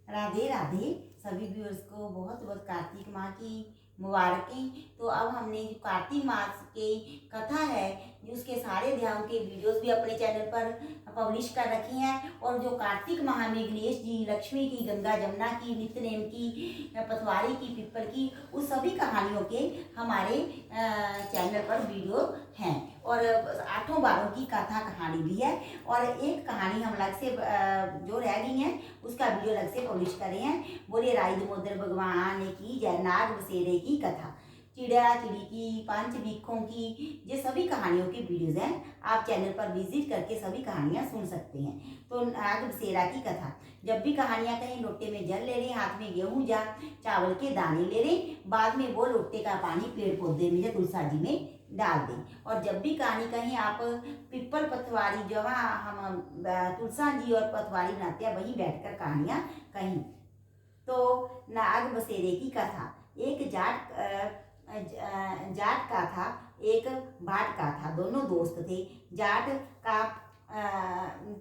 राधे राधे सभी व्यूअर्स को बहुत बहुत कार्तिक माह की मुबारकें। तो अब हमने जो कार्तिक मास की कथा है उसके सारे अध्यायों के वीडियोस भी अपने चैनल पर पब्लिश कर रखी हैं। और जो कार्तिक माह में गणेश जी, लक्ष्मी की, गंगा जमुना की, नित्यनेम की, पटवारी की, पिप्पल की, उस सभी कहानियों के हमारे चैनल पर वीडियो हैं। और आठों बारों की कथा कहानी भी है। और एक कहानी हम अलग से जो रह गई है उसका वीडियो अलग से पब्लिश करे हैं। बोलिए राई दामोदर भगवान की जय। नाग बसेरे की कथा, चिड़िया चिड़ी की, पांच भिक्षुओं की, ये सभी कहानियों के वीडियोज हैं। आप चैनल पर विजिट करके सभी कहानियां सुन सकते हैं। तो नाग बसेरा की कथा, जब भी कहानियां कहीं लोटे में जल ले रहे, हाथ में गेहूं या चावल के दाने ले रहे, बाद में वो लोटे का पानी पेड़ पौधे में या तुलसा जी में डाल दें। और जब भी कहानी कहीं आप पिप्पल पथवारी, जहाँ हम तुलसा जी और पथवारी बनाते हैं, वहीं बैठकर कहानियां कहीं। तो नाग बसेरे की कथा, एक जाट का था, एक भाट का था। दोनों दोस्त थे। जाट का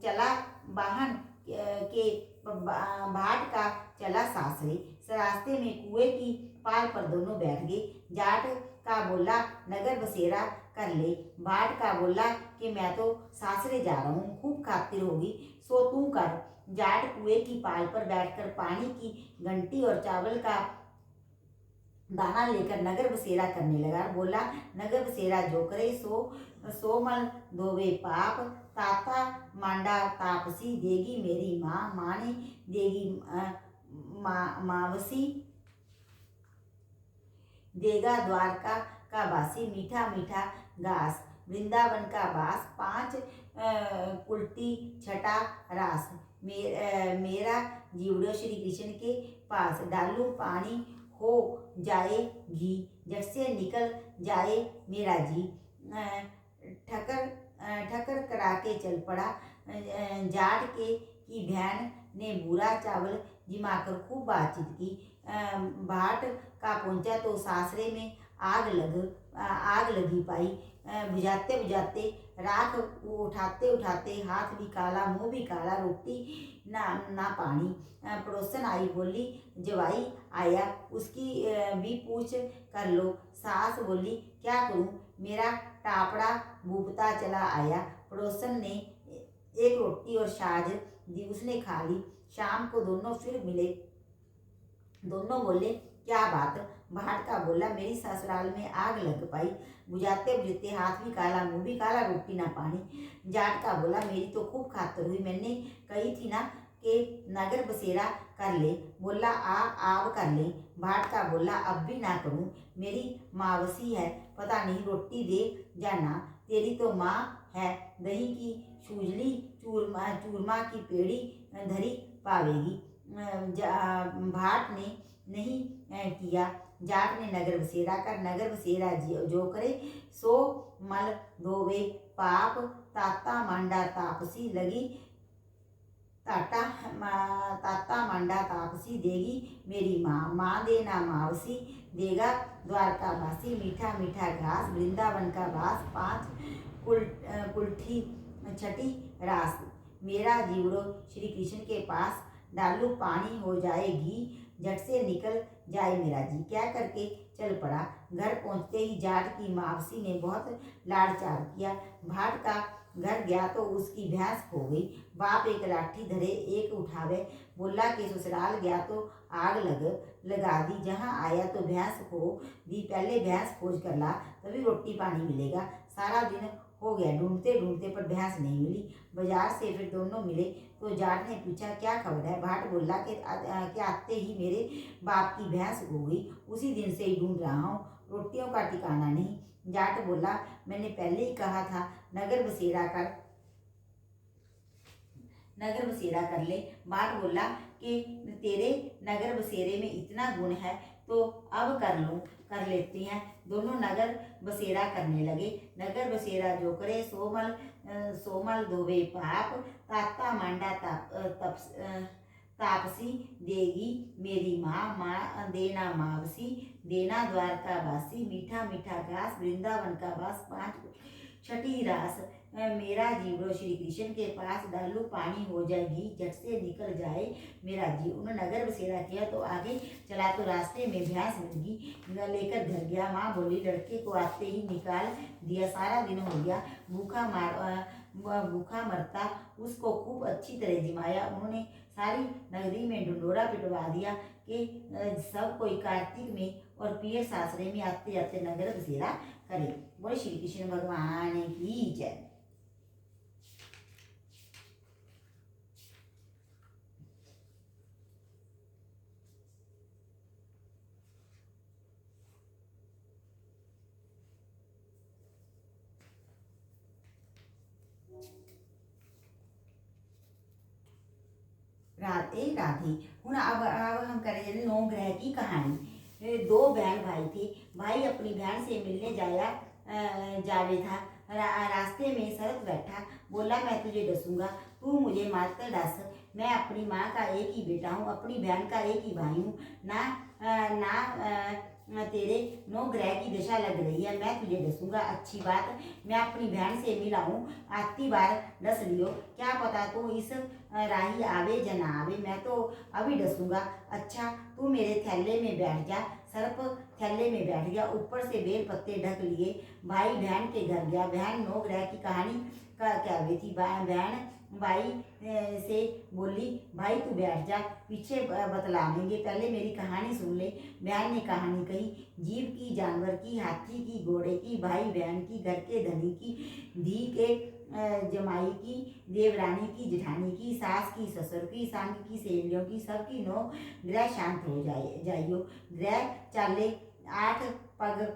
चला वाहन के भाट का चला सासरे। रास्ते में कुएं की पाल पर दोनों बैठ गए। जाट का बोला नगर बसेरा कर ले। भाट का बोला कि मैं तो सासरे जा रहा हूँ, खूब खातिर होगी, सो तू कर। जाट कुएं की पाल पर बैठकर पानी की घंटी और चावल का दाना लेकर नगर बसेरा करने लगा। बोला नगर बसेरा जो करे सो मल धोवे पाप। ताता मांडा तापसी देगी मेरी माँ, माँ ने देगी मावसी, देगा द्वारका का बासी, मीठा मीठा घास वृंदावन का बास, पांच उल्टी छठा रास। मेरा जीवड़ो श्री कृष्ण के पास। डालू पानी हो जाए घी, जट से निकल जाए मेरा जी। ठकर ठकर करा के चल पड़ा। जाट के की बहन ने बुरा चावल जिमाकर खूब बातचीत की। भाट का पहुंचा तो सासरे में आग लगी पाई। बुझाते बुझाते राख, उठाते उठाते हाथ भी काला, मुंह भी काला, रोटी ना पानी। पड़ोसन आई, बोली जवाई आया, उसकी भी पूछ कर लो। सास बोली क्या करूं, मेरा टापड़ा भूपता चला आया। पड़ोसन ने एक रोटी और छाछ दी, उसने खा ली। शाम को दोनों फिर मिले। दोनों बोले क्या बात। भाट का बोला मेरी ससुराल में आग लग पाई, बुझाते बुझाते हाथ भी काला, मुंह भी काला, रोटी ना पानी। जाट का बोला मेरी तो खूब खातर हुई, मैंने कही थी ना कि नगर बसेरा कर ले। बोला आव कर ले। भाट का बोला अब भी ना करूं, मेरी मावसी है, पता नहीं रोटी दे या ना। तेरी तो माँ है, दही की सूजली, चूरमा की पेड़ी धरी पावेगी। भाट ने नहीं किया। जाट ने नगर बसेरा कर। नगर बसेरा जो करे सो मल धोवे पाप। ताता मांडा तापसी लगी, ताता मांडा तापसी देगी मेरी माँ, माँ देना मावसी, देगा द्वारका बासी। मीठा मीठा घास वृंदावन का बास, पांच कुल्ठी छठी रास। मेरा जीवड़ो श्री कृष्ण के पास। डालू पानी हो जाए घी, झट से निकल जाए मेरा जी। क्या करके चल पड़ा। घर पहुंचते ही जाट की मावसी ने बहुत लाड़ चार किया। भाट का घर गया तो उसकी भैंस खो गई। बाप एक लाठी धरे एक उठावे, बोला कि ससुराल गया तो आग लगा दी, जहाँ आया तो भैंस खो दी, पहले भैंस खोज कर ला, तभी रोटी पानी मिलेगा। सारा दिन हो गया ढूंढते ढूंढते पर भैंस नहीं मिली। बाजार से फिर दोनों मिले तो जाट ने पूछा क्या खबर है। भाट बोला कि आते ही मेरे बाप की भैंस खो गई, उसी दिन से ही ढूंढ रहा हूँ, रोटियों का ठिकाना नहीं। जाट बोला मैंने पहले ही कहा था नगर बसेरा कर ले। भाट बोला कि तेरे नगर बसेरे में इतना गुण है तो अब कर लेते हैं। दोनों नगर बसेरा करने लगे। नगर बसेरा जो करे सोमल धोवे पाप। ताता मांडा तापसी देगी मेरी माँ, माँ देना मावसी, देना द्वारका बासी। मीठा मीठा घास वृंदावन का बास, पांच छठी रास। मेरा जीवड़ो श्री कृष्ण के पास डालू पानी हो जाए घी, झट से निकल जाए मेरा जी। उन्होंने नगर बसेरा किया तो आगे चला तो रास्ते में भैंस मुर्गी लेकर घर गया। माँ बोली लड़के को आते ही निकाल दिया, सारा दिन हो गया भूखा मरता, उसको खूब अच्छी तरह जिमाया। उन्होंने सारी नगरी में ढिंढोरा पिटवा दिया कि सब कोई कार्तिक में और पियर सासरे में आते आते नगर बसेरा करे। बोले श्री कृष्ण भगवान की जय। राधे राधे। हूँ अब हम करें 9 ग्रह की कहानी। 2 बहन भाई थे। भाई अपनी बहन से मिलने जावे था। रास्ते में शरत बैठा, बोला मैं तुझे डसूंगा, तू मुझे मारकर डस। मैं अपनी माँ का एक ही बेटा हूँ, अपनी बहन का एक ही भाई हूँ ना। तेरे 9 ग्रह की दशा लग रही है, मैं तुझे डसूंगा। अच्छी बात, मैं अपनी बहन से मिला हूँ, आती बार डस लियो, क्या पता तो इस राही आवे या ना आवे, मैं तो अभी डसूंगा। अच्छा तू मेरे थैले में बैठ जा। सर्प थैले में बैठ गया, ऊपर से बेल पत्ते ढक लिए। भाई बहन के घर गया। बहन 9 ग्रह की कहानी का क्या हुई थी। बहन भाई से बोली, भाई तू बैठ जा, पीछे बतलावेंगे, पहले मेरी कहानी सुन ले। बहन ने कहानी कही, जीव की, जानवर की, हाथी की, घोड़े की, भाई बहन की, घर के धनी की, धी के जमाई की, देवरानी की, जेठानी की, सास की, ससुर की, संग की, सहेलियों की, सबकी 9 ग्रह शांत हो जाइयो। ग्रह चाले 8 पग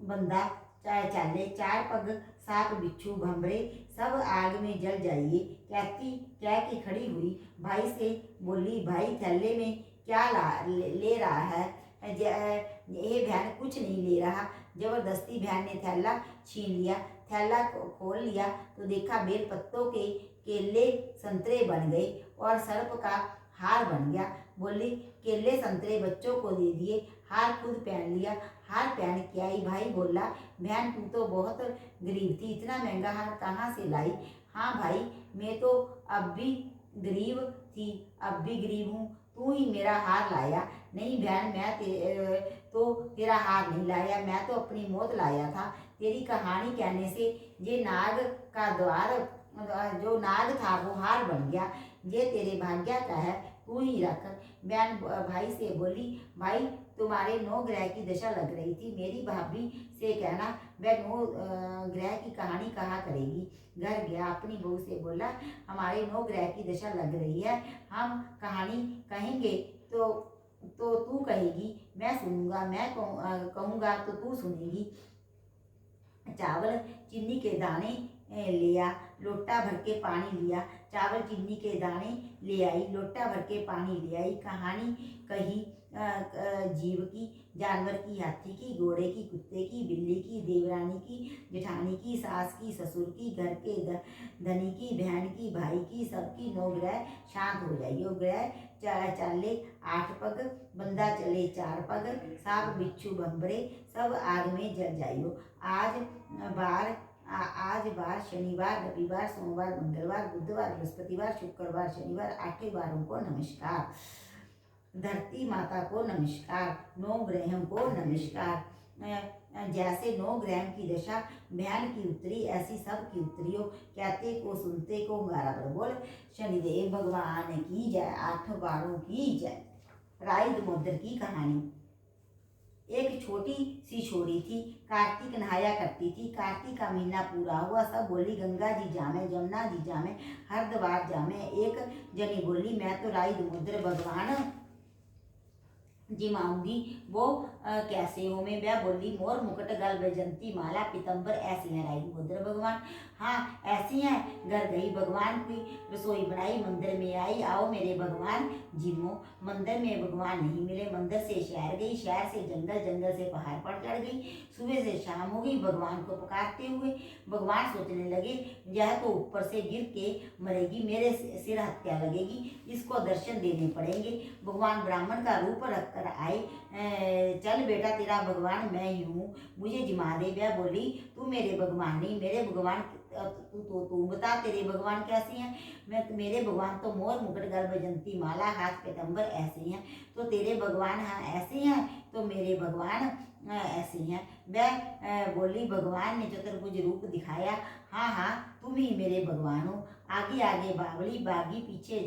बंदा चाले, 4 पग सांप बिच्छू भंवरे, सब आग में जल जाइए। कहती कह के खड़ी हुई, भाई से बोली, भाई थैले में क्या ले रहा है। ये बहन कुछ नहीं ले रहा। जबरदस्ती बहन ने थैला छीन लिया। थैला खोल लिया तो देखा बेल पत्तों के केले संतरे बन गए और सर्प का हार बन गया। बोली, केले संतरे बच्चों को दे दिए, हार खुद पहन लिया। हार पहन के आई। भाई बोला, बहन तू तो बहुत गरीब थी, इतना महंगा हार कहाँ से लाई। हाँ भाई, मैं तो अब भी गरीब थी, अब भी गरीब हूँ, तू ही मेरा हार लाया। नहीं बहन, मैं तो तेरा हार नहीं लाया, मैं तो अपनी मौत लाया था। तेरी कहानी कहने से ये नाग का द्वार, जो नाग था वो हार बन गया। ये तेरे भाग्य का है, तू ही रख। बहन भाई से बोली, भाई तुम्हारे 9 ग्रह की दशा लग रही थी, मेरी भाभी से कहना वह 9 ग्रह की कहानी कहा करेगी। घर गया, अपनी बहू से बोला, हमारे 9 ग्रह की दशा लग रही है, हम कहानी कहेंगे तो तू कहेगी, मैं सुनूंगा, मैं कहूँगा तो तू सुनेगी। चावल चीनी के दाने लिया, लोटा भर के पानी लिया। चावल चीनी के दाने ले आई, लोटा भर के पानी ले आई। कहानी कही जीव की, जानवर की, हाथी की, घोड़े की, कुत्ते की, बिल्ली की, देवरानी की, जेठानी की, सास की, ससुर की, घर के धनी की, बहन की, भाई की, सबकी 9 ग्रह शांत हो जाइयो। ग्रह चाले 8 पग, बंदा चले 4 पग, सांप बिच्छू भंवरे, सब आग में जल जाइयो। आज बार शनिवार, रविवार, सोमवार, मंगलवार, बुधवार, बृहस्पतिवार, शुक्रवार, शनिवार, 8 वारों को नमस्कार। धरती माता को नमस्कार, 9 ग्रहों को नमस्कार। जैसे 9 ग्रह की दशा बहन की उतरी, ऐसी सब की उतरी हो। कहते को सुनते को गारा पर बोल, शनिदेव भगवान की जय। 8 वारों की जय। राई दमोदर की कहानी। एक छोटी सी छोरी थी, कार्तिक नहाया करती थी। कार्तिक का महीना पूरा हुआ, सब बोली गंगा जी जामे, जमुना जी जामे, हरिद्वार जामे। एक जनी बोली, मैं तो राई दमोदर भगवान जिमाऊंगी। वो कैसे हो। मैं वह बोली, मोर मुकुट गल वैजंती माला पीतम्बर, ऐसी हैं राई दमोदर भगवान। हाँ ऐसी हैं। घर गई, भगवान की रसोई बनाई, मंदिर में आई, आओ मेरे भगवान जिमो। मंदिर में भगवान नहीं मिले, मंदिर से शहर गई, शहर से जंगल, जंगल से पहाड़ पर चढ़ गई। सुबह से शाम हो गई, भगवान को पुकारते हुए। भगवान सोचने लगे, यह तो ऊपर से गिर के मरेगी, मेरे सिर हत्या लगेगी, इसको दर्शन देने पड़ेंगे। भगवान ब्राह्मण का रूप रख कर आए। चल बेटा तेरा भगवान मैं ही हूँ, मुझे जिमा दे। वह बोली तू मेरे भगवान नहीं, मेरे भगवान तू बता तेरे भगवान कैसे हैं। मेरे भगवान तो मोर मुकुट गल वैजयंती माला हाथ पीताम्बर ऐसे हैं। तो तेरे भगवान हाँ ऐसे हैं, तो मेरे भगवान ऐसे हैं। वह बोली भगवान ने चतुर्भुज रूप दिखाया, हाँ हाँ तुम ही मेरे भगवान हो। आगे आगे बावली भागी पीछे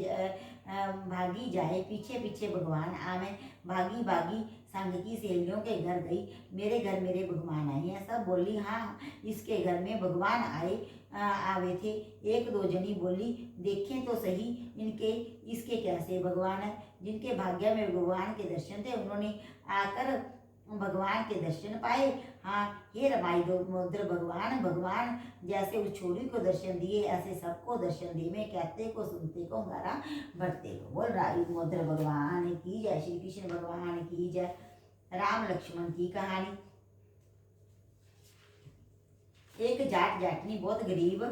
भागी जाए, पीछे पीछे भगवान आवे। भागी भागी संग की सहेलियों के घर गई, मेरे घर मेरे भगवान आए हैं। सब बोली हाँ इसके घर में भगवान आवे थे। एक दो जनी बोली देखें तो सही इनके इसके कैसे भगवान है। जिनके भाग्य में भगवान के दर्शन थे उन्होंने आकर भगवान के दर्शन पाए। हाँ हे रमाई दो मुद्र भगवान, भगवान जैसे उस छोरी को दर्शन दिए ऐसे सबको दर्शन दिए। मैं कहते को सुनते को हमारा बढ़ते को। बोल राई मुद्र भगवान की जय, श्री कृष्ण भगवान की जय। राम लक्ष्मण की कहानी। एक जाट जाटनी बहुत गरीब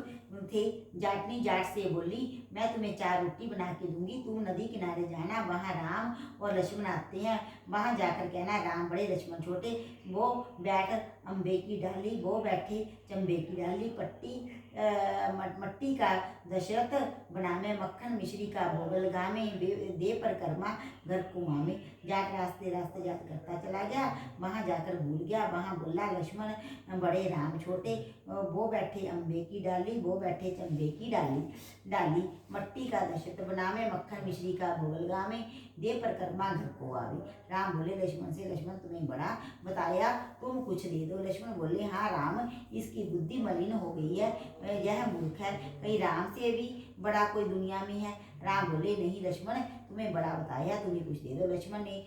थे। जाटनी जाट से बोली मैं तुम्हें 4 रोटी बना के दूंगी, तुम नदी किनारे जाना, वहाँ राम और लक्ष्मण आते हैं, वहाँ जाकर कहना राम बड़े लक्ष्मण छोटे। वो बैठ अम्बे की डाली, वो बैठे चंबे की डाली। मट्टी का दशरथ बनामे, मक्खन मिश्री का भोग लगामे, दे पर कर्मा घर कुआं में। जाट रास्ते रास्ते जात करता चला गया, वहाँ जाकर भूल गया। वहाँ बोला लक्ष्मण बड़े राम छोटे। वो बैठे अम्बे की डाली, वो बैठे चंबे की डाली। मट्टी का दशरथ बनावे, मक्खन मिश्री का भोग लगावे, दे पर कर्मा घर को आवे। राम बोले लक्ष्मण से लक्ष्मण तुम्हें बड़ा बताया, तुम कुछ दे दो। लक्ष्मण बोले हाँ राम इसकी बुद्धि मलिन हो गई है, यह मूर्ख है, कहीं राम से भी बड़ा कोई दुनिया में है। राम बोले नहीं लक्ष्मण तुम्हें बड़ा बताया, तुम्हें कुछ दे दो। लक्ष्मण ने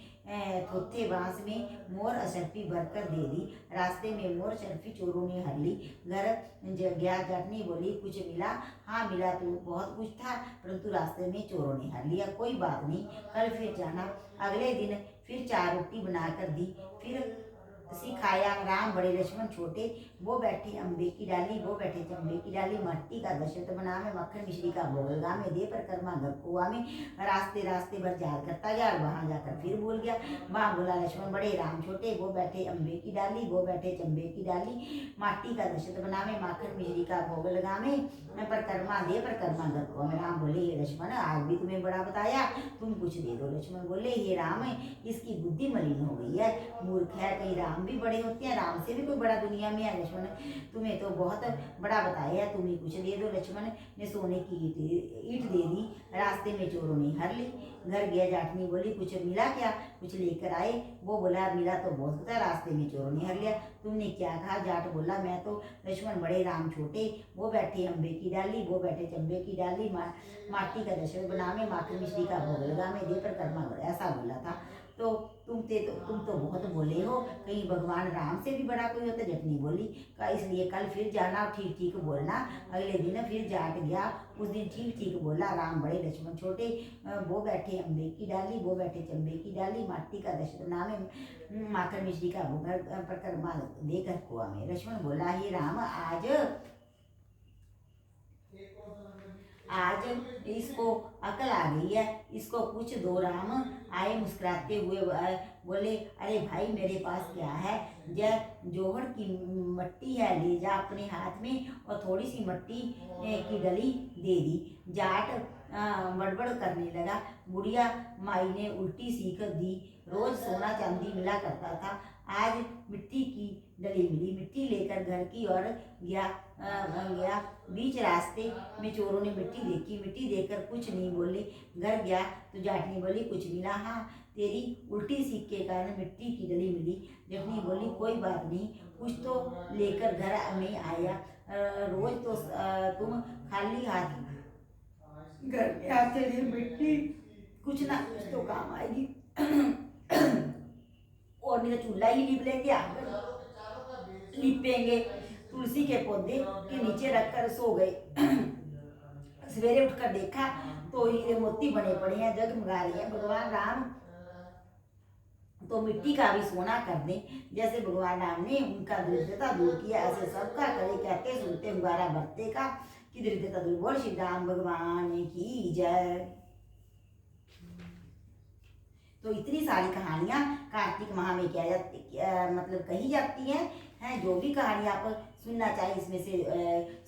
थोथे बांस में मोर असरफी भरकर दे दी। रास्ते में मोर असरफी चोरों ने हर ली। घर गया जाटनी बोली कुछ मिला। हाँ मिला तो बहुत कुछ था, परंतु रास्ते में चोरों ने हर लिया। कोई बात नहीं कल फिर जाना। अगले दिन फिर 4 रोटी बनाकर दी, फिर सिखाया राम बड़े लक्ष्मण छोटे। वो बैठे अम्बे की डाली, वो बैठे चंबे की डाली। मट्टी का दशरथ बनावे, मक्खन मिश्री का भोग लगावे, दे पर कर्मा घर को आवे। रास्ते रास्ते भर याद करता गया और वहां जाकर फिर भूल गया। वहां बोला लक्ष्मण बड़े राम छोटे। वो बैठे अम्बे की डाली, वो बैठे चंबे की डाली। माटी का दशरथ बनावे, माखन मिश्री का भोग लगावे, पर कर्मा दे पर कर्मा घर को आवे। राम बोले हे लक्ष्मण आज भी तुम्हें बड़ा बताया, तुम कुछ दे दो। लक्ष्मण बोले हे राम इसकी बुद्धि मलिन हो गई है, मूर्ख है, कहीं राम भी बड़े होते हैं, राम से भी कोई बड़ा दुनिया में है। लक्ष्मण तुम्हें तो बहुत बड़ा बताया, तुम ही कुछ दे दो। लक्ष्मण ने सोने की ईंट दे दी, रास्ते में चोरों ने हर ली। घर गया जाटनी बोली कुछ मिला क्या, कुछ लेकर आए। वो बोला मिला तो बहुत था, रास्ते में चोरों ने हर लिया। तुमने क्या कहा। जाट बोला मैं तो लक्ष्मण बड़े राम छोटे। वो बैठे अम्बे की डाली, वो बैठे चंबे की डाली। माटी का दशरथ बनावे, माखन मिश्री का भोग लगावे, दे पर कर्मा ऐसा बोला था। तो तुम तो बहुत बोले हो, कहीं भगवान राम से भी बड़ा कोई होता। जटनी बोली का इसलिए कल फिर जाना, ठीक ठीक बोलना। अगले दिन फिर जाट गया, उस दिन ठीक ठीक बोला। राम बड़े लक्ष्मण छोटे। वो बैठे अम्बे की डाली, वो बैठे चंबे की डाली। माटी का दशरथ नामे, माखन मिश्री का भोग परिक्रमा देकर कुआ में। लक्ष्मण बोला हे राम आज इसको अकल आ गई है, इसको कुछ दो। राम आए मुस्कुराते हुए बोले अरे भाई मेरे पास क्या है, यह जोहड़ की मट्टी है, ले जा अपने हाथ में। और थोड़ी सी मट्टी की डली दे दी। जाट बड़बड़ करने लगा। बुढ़िया माई ने उल्टी सीख दी। रोज सोना चांदी मिला करता था, आज मिट्टी की डली मिली। मिट्टी लेकर घर की ओर गया। बीच रास्ते में चोरों ने मिट्टी देखी, मिट्टी देखकर कुछ नहीं बोले। घर गया तो जाटनी बोली कुछ मिला। हाँ तेरी उल्टी सीख के कारण मिट्टी की डली मिली। जटनी बोली कोई बात नहीं, कुछ तो लेकर घर में आया। रोज तो तुम खाली हाथ घर में आते रहे, मिट्टी कुछ ना कुछ तो काम आएगी। और नहीं तो चूल्हा ही लीप लेंगे, लिपेंगे। तुलसी के पौधे के नीचे रखकर सो गए। सवेरे उठकर देखा तो हीरे मोती बने पड़े हैं, जगमगा रहे हैं। भगवान राम तो मिट्टी का भी सोना कर दें। जैसे भगवान राम ने उनका दरिद्रता दूर किया, ऐसे सबका करे। कहते सुनते हुआरा भरते का कि दरिद्रता दूर। बोल श्री राम भगवान की जय। तो इतनी सारी कहानियाँ कार्तिक माह में क्या जाती मतलब कही जाती हैं। जो भी कहानी आप सुनना चाहिए इसमें से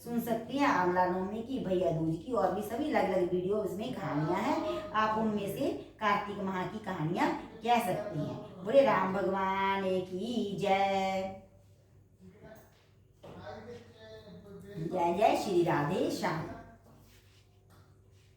सुन सकती हैं। आंवला नवमी की, भैया दूज की, और भी सभी अलग अलग वीडियो इसमें कहानियाँ हैं। आप उनमें से कार्तिक माह की कहानियाँ कह सकती हैं। बोले राम भगवान की जय। जय जय श्री राधे श्याम।